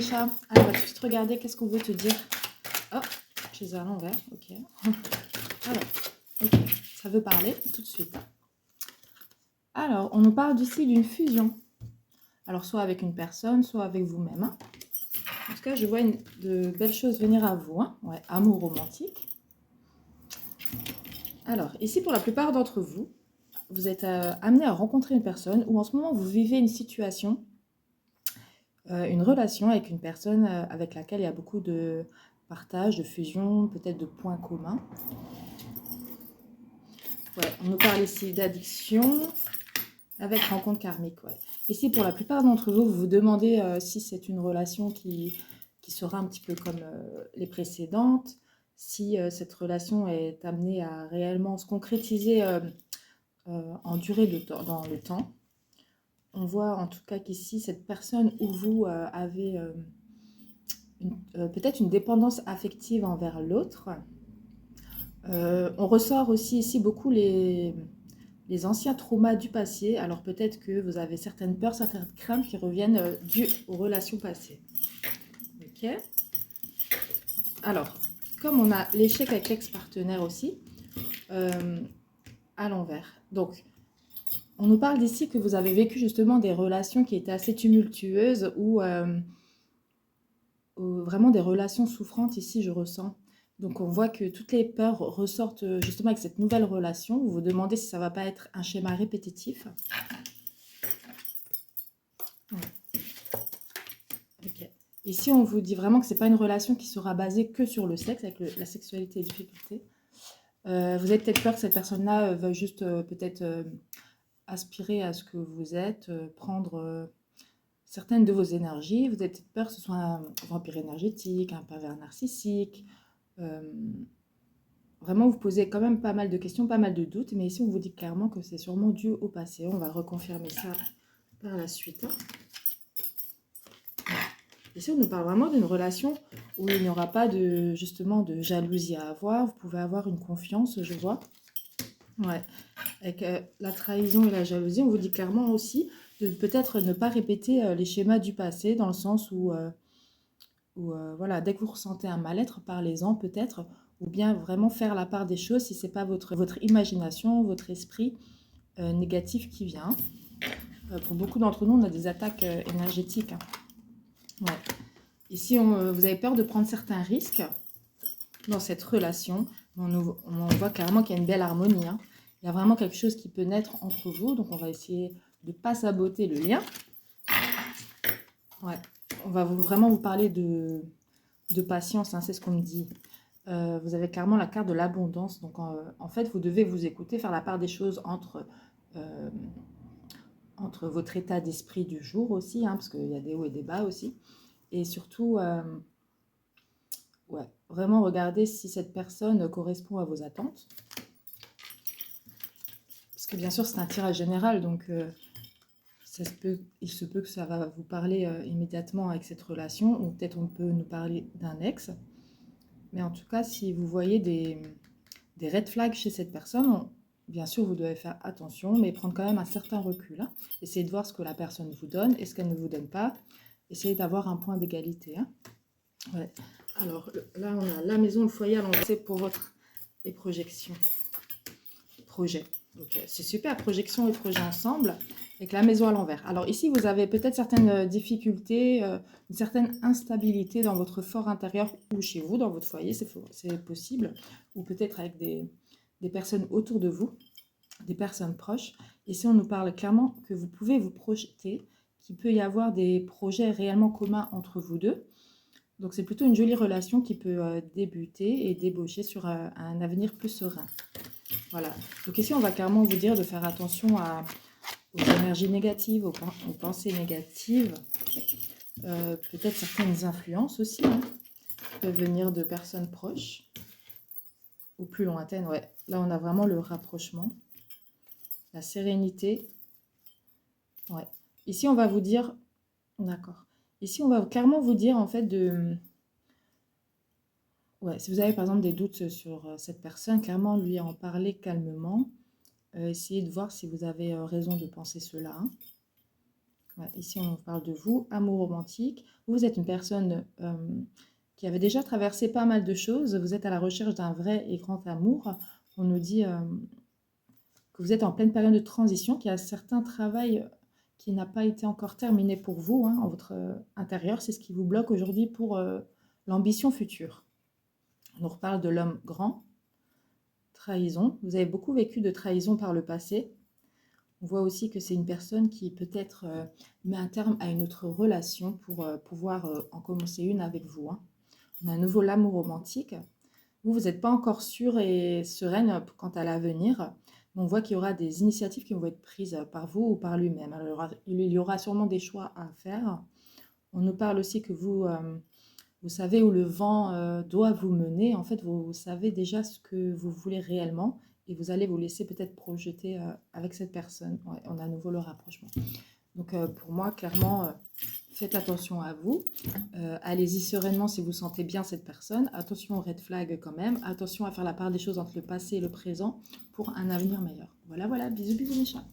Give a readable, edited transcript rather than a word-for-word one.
chat. Alors, on va juste regarder qu'est-ce qu'on veut te dire. Oh, je les ai à l'envers, ok. Alors, ok, ça veut parler tout de suite. Alors, on nous parle ici d'une fusion. Alors, soit avec une personne, soit avec vous-même. En tout cas, je vois de belles choses venir à vous. Ouais, amour romantique. Alors, ici, pour la plupart d'entre vous, vous êtes amené à rencontrer une personne ou en ce moment, vous vivez une situation, une relation avec une personne avec laquelle il y a beaucoup de partage, de fusion, peut-être de points communs. Ouais, on nous parle ici d'addiction avec rencontre karmique. Ouais. Ici, pour la plupart d'entre vous, vous vous demandez si c'est une relation qui sera un petit peu comme les précédentes, si cette relation est amenée à réellement se concrétiser en durée de temps, dans le temps. On voit en tout cas qu'ici, cette personne où vous avez peut-être une dépendance affective envers l'autre. On ressort aussi ici beaucoup les anciens traumas du passé. Alors peut-être que vous avez certaines peurs, certaines craintes qui reviennent dues aux relations passées. Ok. Alors, comme on a l'échec avec l'ex-partenaire aussi, à l'envers. Donc, on nous parle d'ici que vous avez vécu justement des relations qui étaient assez tumultueuses ou vraiment des relations souffrantes ici, je ressens. Donc on voit que toutes les peurs ressortent justement avec cette nouvelle relation. Vous vous demandez si ça ne va pas être un schéma répétitif. Ouais. Ok. Ici, on vous dit vraiment que ce n'est pas une relation qui sera basée que sur le sexe, avec la sexualité et les difficultés. Vous avez peut-être peur que cette personne-là veuille juste peut-être aspirer à ce que vous êtes, prendre certaines de vos énergies. Vous avez peut-être peur que ce soit un vampire énergétique, un pervers narcissique. Vraiment, vous posez quand même pas mal de questions, pas mal de doutes, mais ici, on vous dit clairement que c'est sûrement dû au passé. On va reconfirmer ça par la suite. Ici, on nous parle vraiment d'une relation où il n'y aura pas justement de jalousie à avoir. Vous pouvez avoir une confiance, je vois. Ouais. Avec la trahison et la jalousie, on vous dit clairement aussi de peut-être ne pas répéter les schémas du passé, dans le sens où voilà, dès que vous ressentez un mal-être, parlez-en peut-être, ou bien vraiment faire la part des choses si ce n'est pas votre imagination, votre esprit négatif qui vient. Pour beaucoup d'entre nous, on a des attaques énergétiques. Ouais. Ici, vous avez peur de prendre certains risques dans cette relation. On voit clairement qu'il y a une belle harmonie. Il y a vraiment quelque chose qui peut naître entre vous, donc on va essayer de ne pas saboter le lien. Ouais. On va vraiment vous parler de patience, c'est ce qu'on me dit. Vous avez clairement la carte de l'abondance. Donc, en fait, vous devez vous écouter, faire la part des choses entre votre état d'esprit du jour aussi, parce qu'il y a des hauts et des bas aussi. Et surtout, ouais, vraiment regarder si cette personne correspond à vos attentes. Parce que bien sûr, c'est un tirage général, donc il se peut que ça va vous parler immédiatement avec cette relation, ou peut-être on peut nous parler d'un ex. Mais en tout cas, si vous voyez des red flags chez cette personne, bien sûr, vous devez faire attention, mais prendre quand même un certain recul. Essayez de voir ce que la personne vous donne et ce qu'elle ne vous donne pas. Essayez d'avoir un point d'égalité. Ouais. Alors, là, on a la maison, le foyer à l'envers. C'est pour les projections. Projet. Donc, c'est super, projection et projet ensemble, avec la maison à l'envers. Alors ici, vous avez peut-être certaines difficultés, une certaine instabilité dans votre fort intérieur ou chez vous, dans votre foyer, c'est possible. Ou peut-être avec des personnes autour de vous, des personnes proches. Ici, on nous parle clairement que vous pouvez vous projeter, qu'il peut y avoir des projets réellement communs entre vous deux. Donc, c'est plutôt une jolie relation qui peut débuter et débaucher sur un avenir plus serein. Voilà. Donc ici, on va clairement vous dire de faire attention aux énergies négatives, aux pensées négatives. Peut-être certaines influences aussi, qui peuvent venir de personnes proches ou plus lointaines. Ouais. Là, on a vraiment le rapprochement, la sérénité. Ouais. Ici, on va vous dire... D'accord. Ici, on va clairement vous dire, en fait, ouais, si vous avez, par exemple, des doutes sur cette personne, clairement, lui en parler calmement. Essayez de voir si vous avez raison de penser cela. Ouais, ici, on parle de vous, amour romantique. Vous êtes une personne qui avait déjà traversé pas mal de choses. Vous êtes à la recherche d'un vrai et grand amour. On nous dit que vous êtes en pleine période de transition, qu'il y a certains travail qui n'a pas été encore terminé pour vous, hein, en votre intérieur. C'est ce qui vous bloque aujourd'hui pour l'ambition future. On nous reparle de l'homme grand, trahison. Vous avez beaucoup vécu de trahison par le passé. On voit aussi que c'est une personne qui peut-être met un terme à une autre relation pour pouvoir en commencer une avec vous, hein. On a à nouveau l'amour romantique. Vous n'êtes pas encore sûre et sereine quant à l'avenir. Mais on voit qu'il y aura des initiatives qui vont être prises par vous ou par lui-même. Alors, il y aura sûrement des choix à faire. On nous parle aussi que vous savez où le vent doit vous mener. En fait, vous savez déjà ce que vous voulez réellement et vous allez vous laisser peut-être projeter avec cette personne. Ouais, on a à nouveau le rapprochement. Donc pour moi, clairement, faites attention à vous. Allez-y sereinement si vous sentez bien cette personne. Attention aux red flags quand même. Attention à faire la part des choses entre le passé et le présent pour un avenir meilleur. Voilà, voilà. Bisous, bisous mes chats.